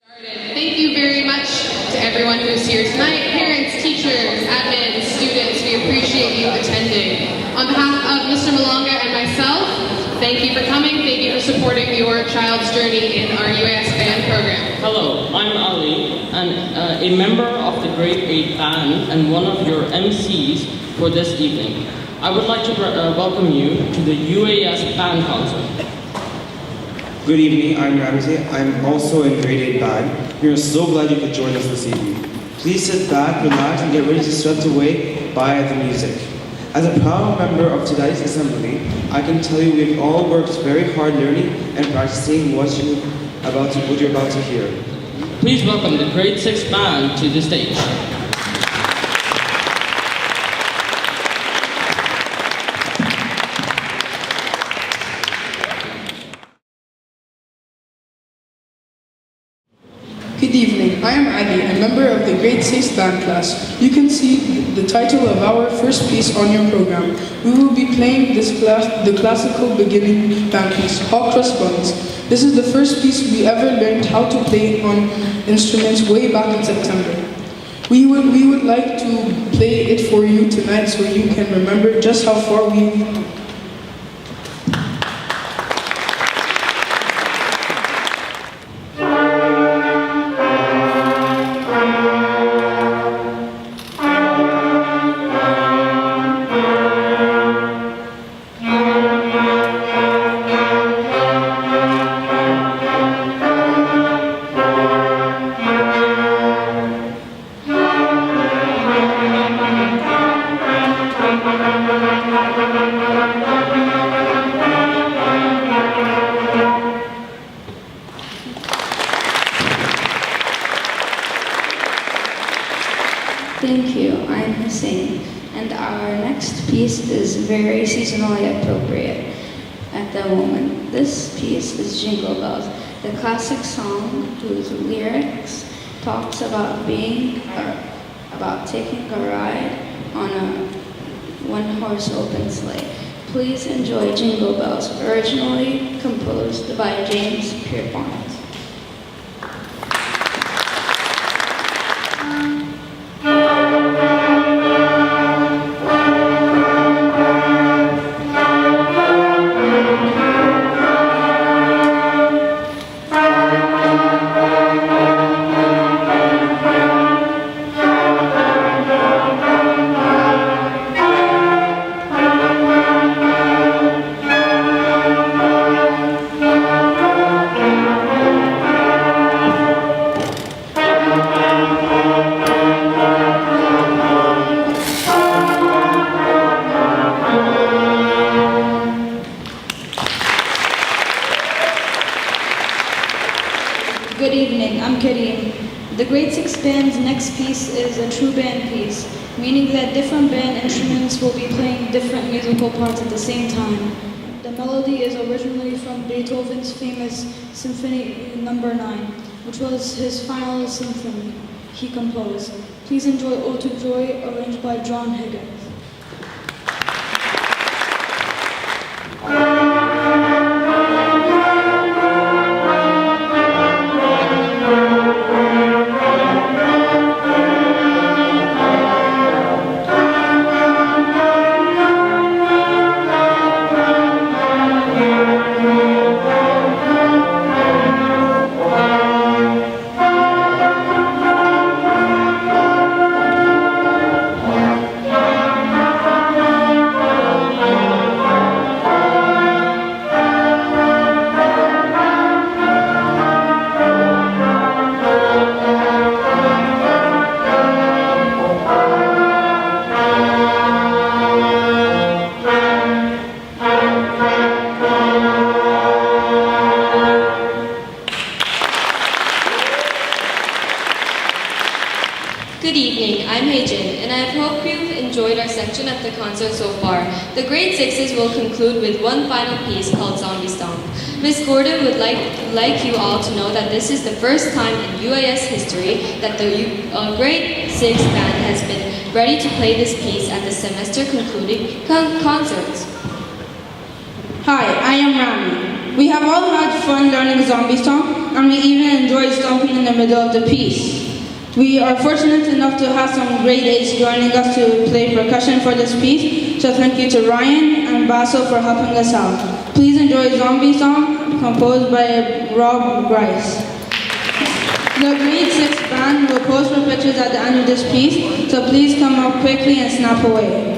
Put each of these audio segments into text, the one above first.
Thank you very much to everyone who's here tonight, parents, teachers, admin, students. We appreciate you attending. On behalf of Mr. Malonga and myself, thank you for coming. Thank you for supporting your child's journey in our UAS band program. Hello, I'm Ali, and a member of the Grade 8 band and one of your MCs for this evening. I would like to welcome you to the UAS band concert. Good evening, I'm Ramsey. I'm also in Grade 8 band. We are so glad you could join us this evening. Please sit back, relax, and get ready to be swept away by the music. As a proud member of tonight's assembly, I can tell you we've all worked very hard learning and practicing what you're about to hear. Please welcome the Grade 6 band to the stage. Good evening, I am Ali, a member of the Grade 6 band class. You can see the title of our first piece on your program. We will be playing the classical beginning band piece, Hot Cross Buns. This is the first piece we ever learned how to play on instruments way back in September. We would like to play it for you tonight so you can remember just how far we've come. Thank you, I'm Hussein, and our next piece is very seasonally appropriate at the moment. This piece is Jingle Bells, the classic song whose lyrics talks about about taking a ride on a one-horse open sleigh. Please enjoy Jingle Bells, originally composed by James Pierpont. Good evening, I'm Kareem. The Grade 6 band's next piece is a true band piece, meaning that different band instruments will be playing different musical parts at the same time. The melody is originally from Beethoven's famous Symphony No. 9, which was his final symphony he composed. Please enjoy Ode to Joy, arranged by John Higgins. Good evening, I'm Heijin, and I hope you've enjoyed our section at the concert so far. The Grade 6s will conclude with one final piece called Zombie Stomp. Ms. Gordon would like you all to know that this is the first time in UAS history that the Grade 6 band has been ready to play this piece at the semester concluding concerts. Hi, I am Rami. We have all had fun learning Zombie Stomp, and we even enjoyed stomping in the middle of the piece. We are fortunate enough to have some grade 8s joining us to play percussion for this piece, so thank you to Ryan and Basil for helping us out. Please enjoy Zombie Stomp, composed by Rob Grice. The grade 6 band will pose for pictures at the end of this piece, so please come up quickly and snap away.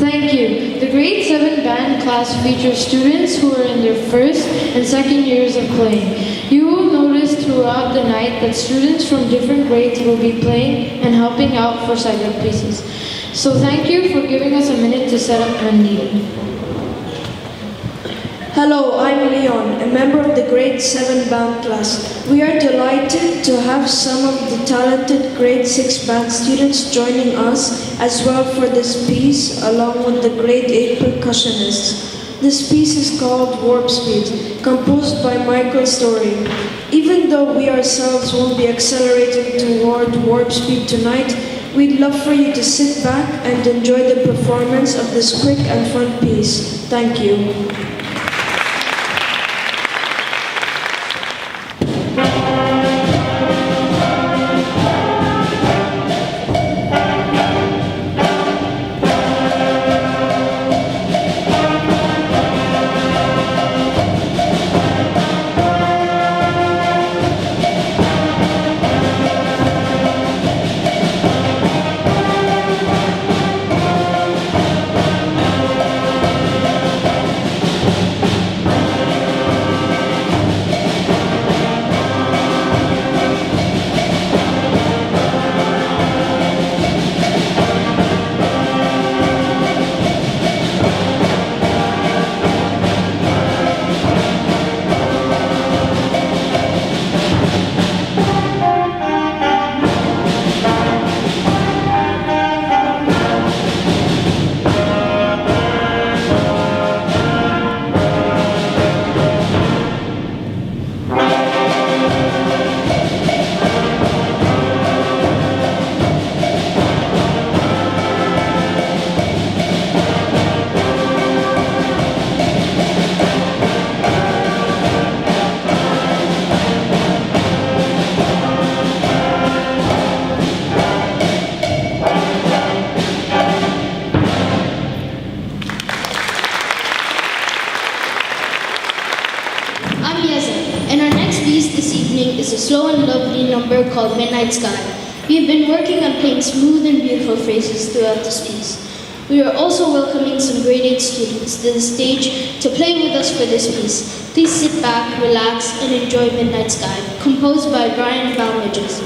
Thank you. The grade 7 band class features students who are in their first and second years of playing. You will notice throughout the night that students from different grades will be playing and helping out for separate pieces. So thank you for giving us a minute to set up when needed. Hello, I'm Leon, a member of the grade 7 band class. We are delighted to have some of the talented grade 6 band students joining us as well for this piece, along with the grade 8 percussionists. This piece is called Warp Speed, composed by Michael Story. Even though we ourselves won't be accelerating toward warp speed tonight, we'd love for you to sit back and enjoy the performance of this quick and fun piece. Thank you. slow and lovely number called Midnight Sky. We have been working on playing smooth and beautiful phrases throughout this piece. We are also welcoming some grade 8 students to the stage to play with us for this piece. Please sit back, relax, and enjoy Midnight Sky, composed by Brian Balmidges.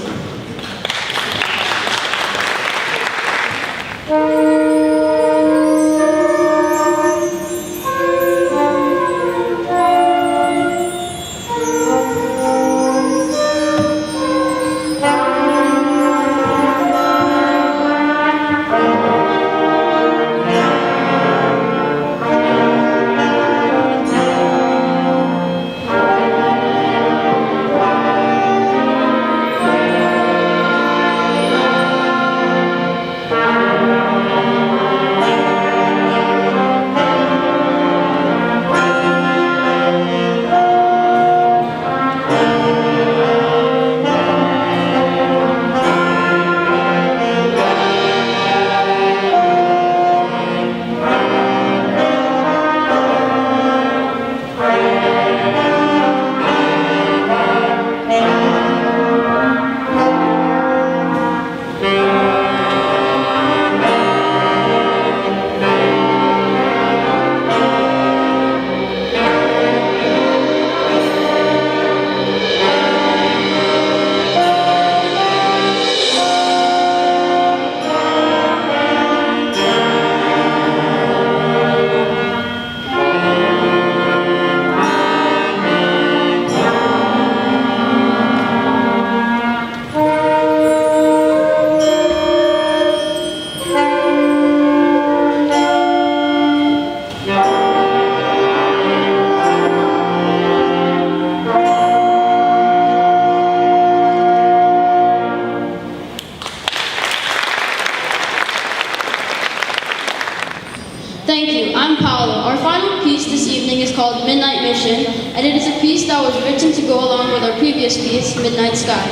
Thank you. I'm Paolo. Our final piece this evening is called Midnight Mission, and it is a piece that was written to go along with our previous piece, Midnight Sky.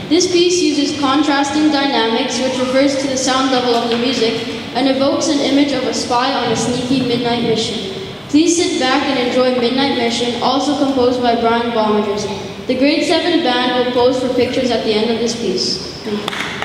This piece uses contrasting dynamics, which refers to the sound level of the music, and evokes an image of a spy on a sneaky midnight mission. Please sit back and enjoy Midnight Mission, also composed by Brian Balmidges. The grade 7 band will pose for pictures at the end of this piece. Thank you.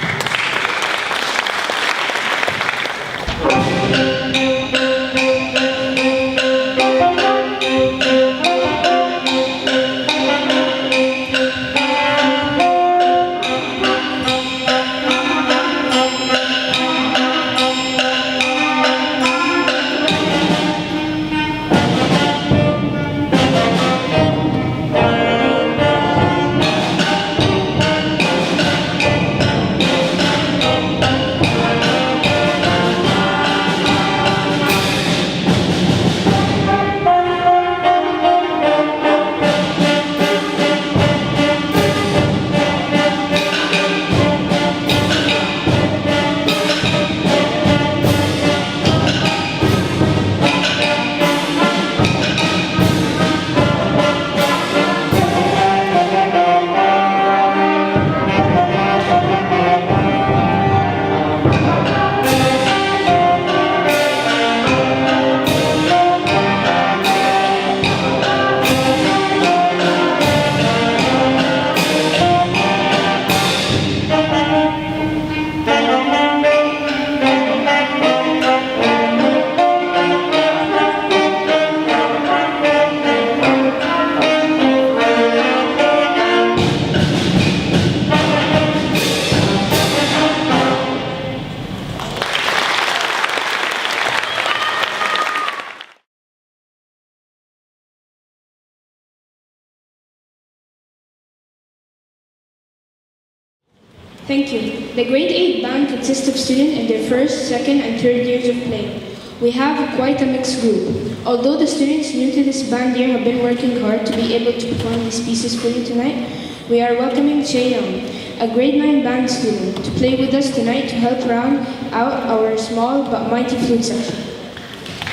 Thank you. The grade 8 band consists of students in their first, second, and third years of playing. We have quite a mixed group. Although the students new to this band year have been working hard to be able to perform these pieces for you tonight, we are welcoming Che Young, a grade 9 band student, to play with us tonight to help round out our small but mighty flute section.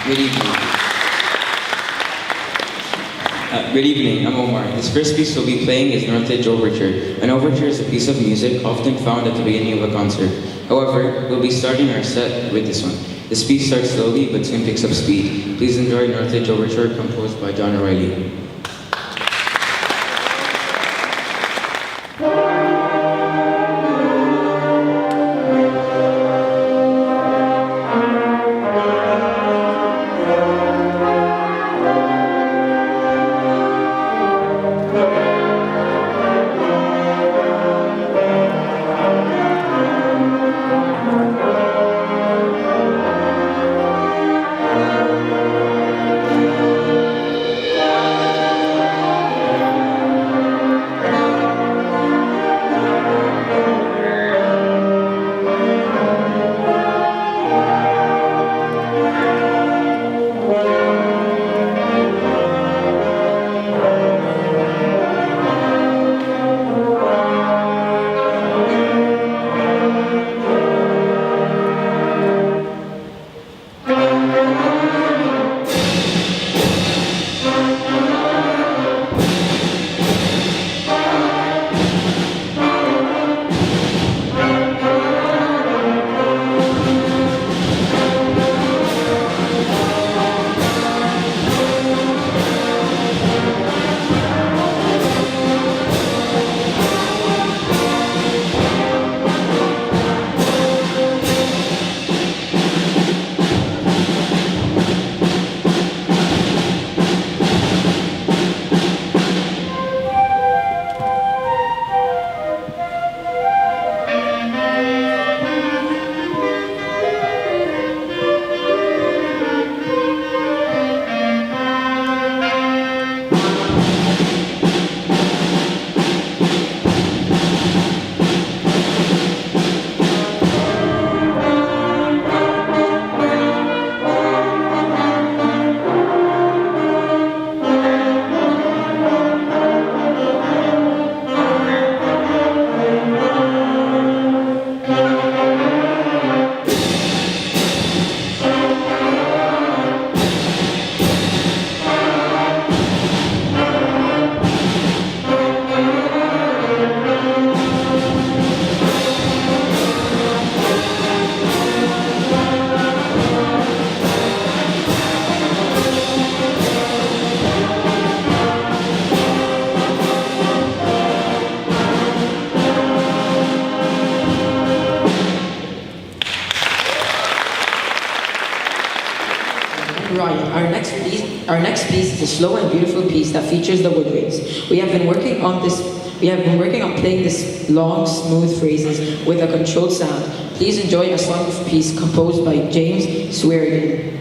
Good evening. Good evening, I'm Omar. This first piece we'll be playing is Northridge Overture. An overture is a piece of music often found at the beginning of a concert. However, we'll be starting our set with this one. This piece starts slowly but soon picks up speed. Please enjoy Northridge Overture, composed by John O'Reilly. our next piece is a slow and beautiful piece that features the woodwinds. We have been working on playing this long, smooth phrases with a controlled sound. Please enjoy a song of peace composed by James Swearigan.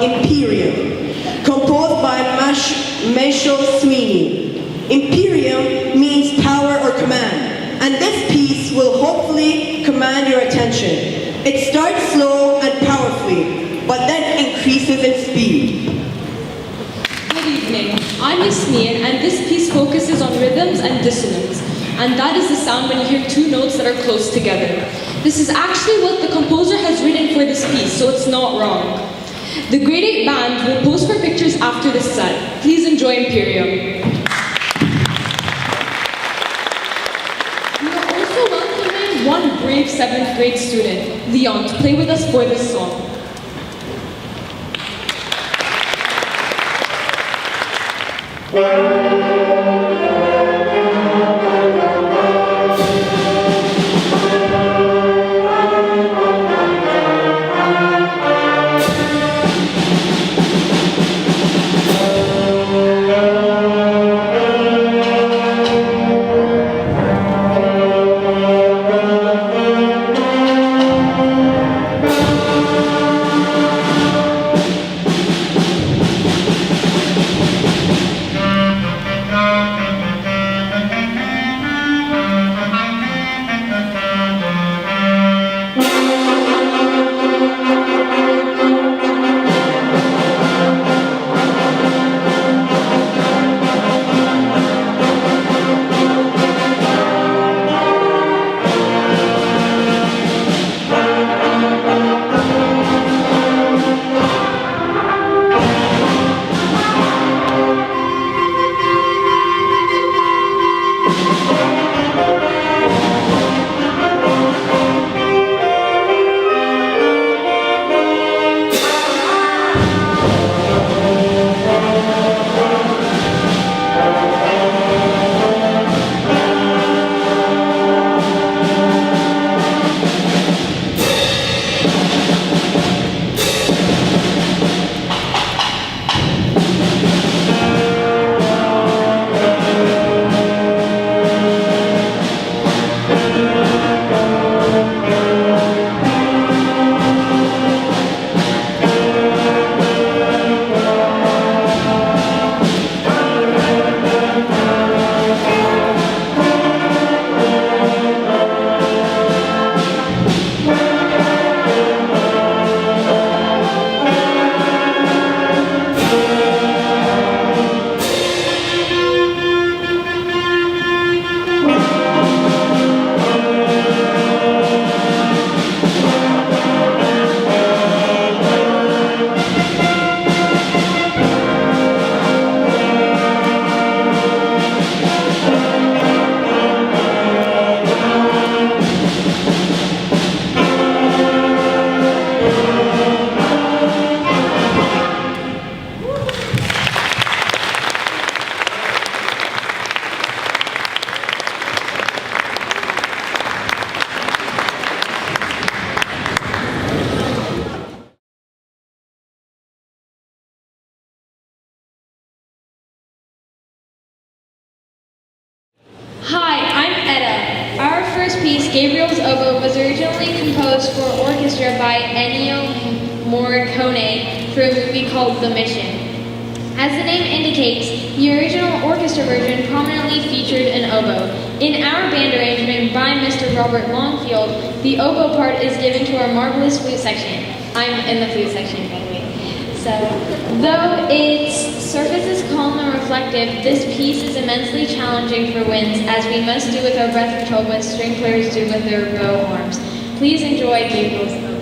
Imperial, composed by Marshall Sweeney. Imperial means power or command, and this piece will hopefully command your attention. It starts slow and powerfully, but then increases in speed. Good evening, I'm Yasmin, and this piece focuses on rhythms and dissonance, and that is the sound when you hear two notes that are close together. This is actually what the composer has written for this piece, so it's not wrong. The grade 8 band will pose for pictures after this set. Please enjoy Imperium. We are also welcoming one brave 7th grade student, Leon, to play with us for this song. oboe was originally composed for orchestra by Ennio Morricone for a movie called The Mission. As the name indicates, the original orchestra version prominently featured an oboe. In our band arrangement by Mr. Robert Longfield, the oboe part is given to our marvelous flute section. I'm in the flute section, by the way. So, though its surface is calm and reflective, this piece is immensely challenging for winds, as we must do with our breath control what string players do with their bow arms. Please enjoy Gabriel's oboe.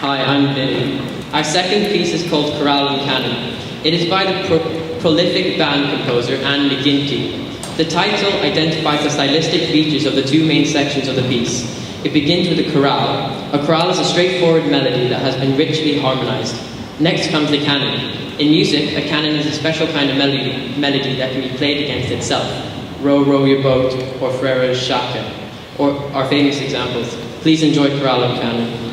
Hi, I'm Vinny. Our second piece is called Corral and Cannon. It is by the prolific band composer Anne McGinty. The title identifies the stylistic features of the two main sections of the piece. It begins with a chorale. A chorale is a straightforward melody that has been richly harmonized. Next comes the canon. In music, a canon is a special kind of melody that can be played against itself. Row, row your boat, or Frere's Shaka, or our famous examples. Please enjoy Corral and Canon.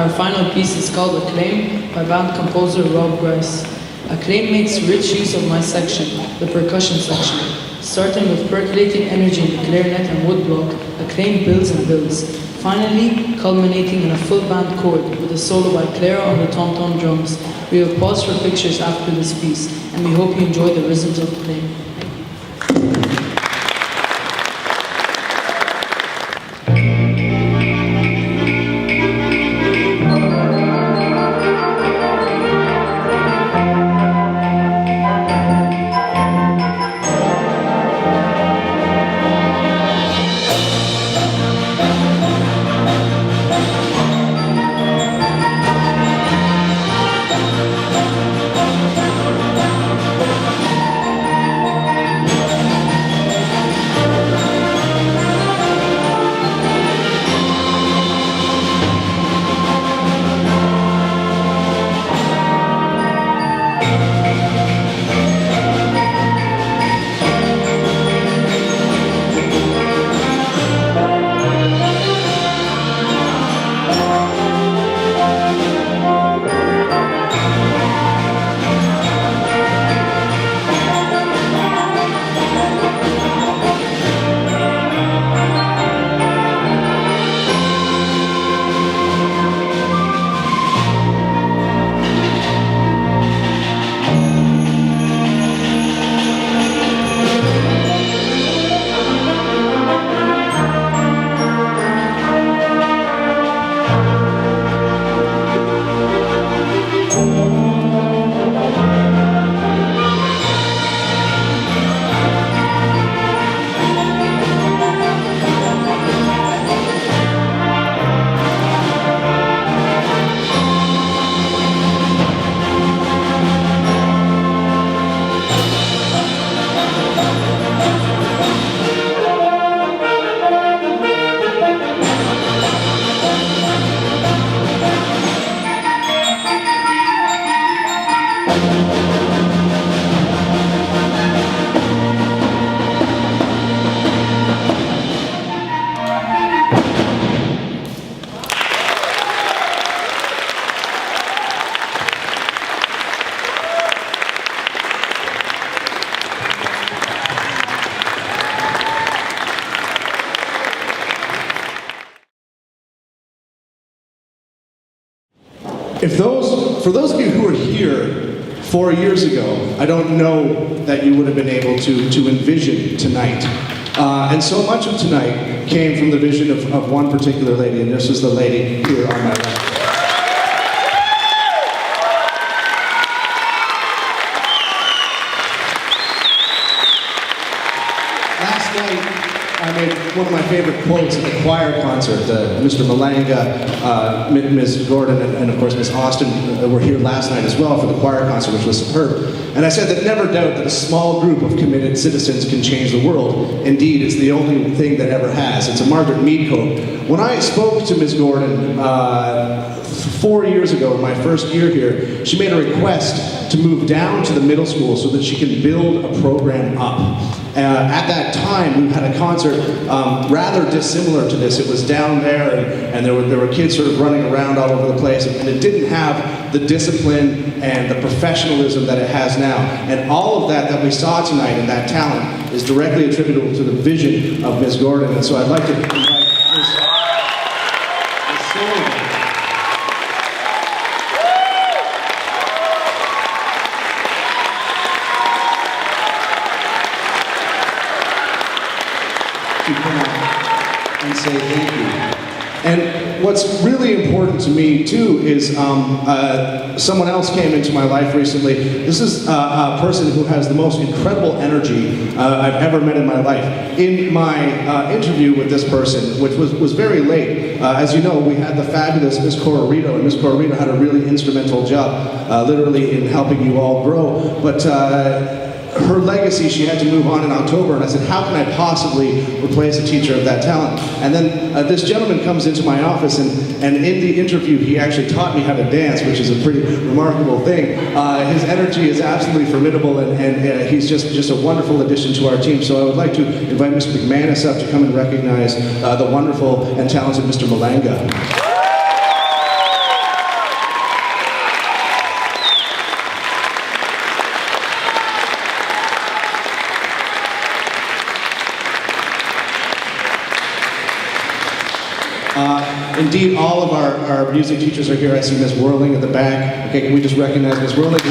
our final piece is called Acclaim by band composer Rob Grice. Acclaim makes rich use of my section, the percussion section. Starting with percolating energy in the clarinet and woodblock, Acclaim builds and builds, finally culminating in a full band chord with a solo by Clara on the tom-tom drums. We will pause for pictures after this piece, and we hope you enjoy the rhythms of Acclaim. For those of you who were here 4 years ago, I don't know that you would have been able to envision tonight. And so much of tonight came from the vision of one particular lady, and this is the lady here on my left. Last night, I made one of my favorite quotes at the choir concert. Mr. Malanga, Ms. Gordon, and of course Ms. Austin were here last night as well for the choir concert, which was superb. And I said that never doubt that a small group of committed citizens can change the world. Indeed, it's the only thing that ever has. It's a Margaret Mead quote. When I spoke to Ms. Gordon 4 years ago, in my first year here, she made a request to move down to the middle school so that she can build a program up. At that time, we had a concert rather dissimilar to this. It was down there, and there were kids sort of running around all over the place, and it didn't have the discipline and the professionalism that it has now. And all of that we saw tonight, and that talent, is directly attributable to the vision of Ms. Gordon. And so I'd like to invite Ms. Sullivan. To come out and say thank you. And what's really important to me too is someone else came into my life recently. This is a person who has the most incredible energy I've ever met in my life. In my interview with this person, which was very late, as you know, we had the fabulous Miss Corral, and Miss Corral had a really instrumental job, literally in helping you all grow. But her legacy, she had to move on in October, and I said, how can I possibly replace a teacher of that talent? And then this gentleman comes into my office, and in the interview, he actually taught me how to dance, which is a pretty remarkable thing. His energy is absolutely formidable, and he's just a wonderful addition to our team. So I would like to invite Mr. McManus up to come and recognize the wonderful and talented Mr. Malanga. Indeed, all of our music teachers are here. I see Ms. Whirling at the back. Okay, can we just recognize Ms. Whirling?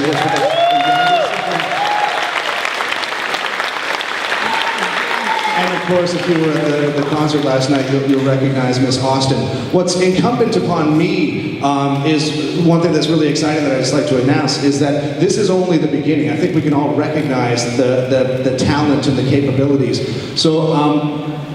And of course, if you were at the concert last night, you'll recognize Miss Austin. What's incumbent upon me is one thing that's really exciting that I'd just like to announce is that this is only the beginning. I think we can all recognize the talent and the capabilities. So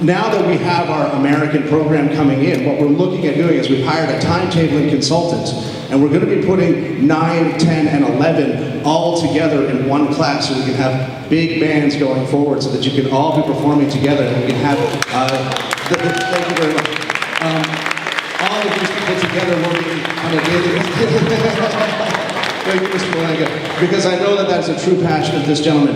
now that we have our American program coming in, what we're looking at doing is we've hired a timetabling consultant, and we're going to be putting 9, 10, and 11 all together in one class so we can have big bands going forward so that you can all be performing together and we can have, thank you very much, all of these people together working on a daily Thank you, Mr. Malanga, because I know that that's a true passion of this gentleman.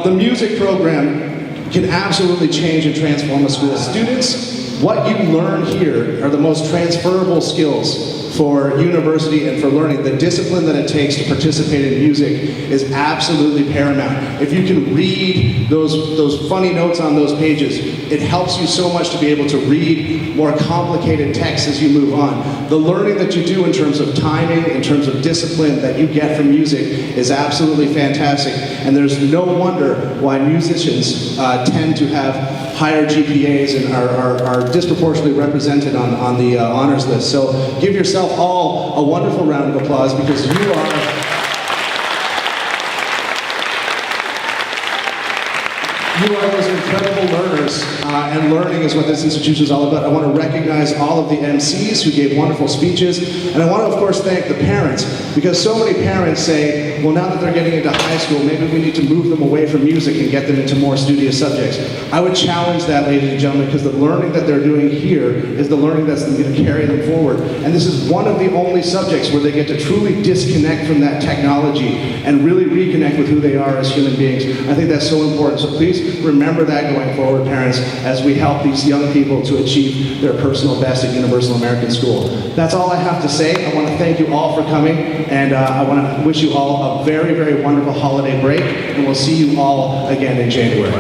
The music program can absolutely change and transform a school. Students, what you learn here are the most transferable skills for university and for learning. The discipline that it takes to participate in music is absolutely paramount. If you can read those funny notes on those pages, it helps you so much to be able to read more complicated texts as you move on. The learning that you do in terms of timing, in terms of discipline that you get from music is absolutely fantastic. And there's no wonder why musicians tend to have higher GPAs and are disproportionately represented on the honors list. So give yourself all a wonderful round of applause because you are those incredible learners, and learning is what this institution is all about. I want to recognize all of the MCs who gave wonderful speeches, and I want to, of course, thank the parents, because so many parents say, well, now that they're getting into high school, maybe we need to move them away from music and get them into more studious subjects. I would challenge that, ladies and gentlemen, because the learning that they're doing here is the learning that's going to carry them forward, and this is one of the only subjects where they get to truly disconnect from that technology and really reconnect with who they are as human beings. I think that's so important, so please remember that going forward, parents, as we help these young people to achieve their personal best at Universal American School. That's all I have to say. I want to thank you all for coming, and I want to wish you all a very, very wonderful holiday break, and we'll see you all again in January.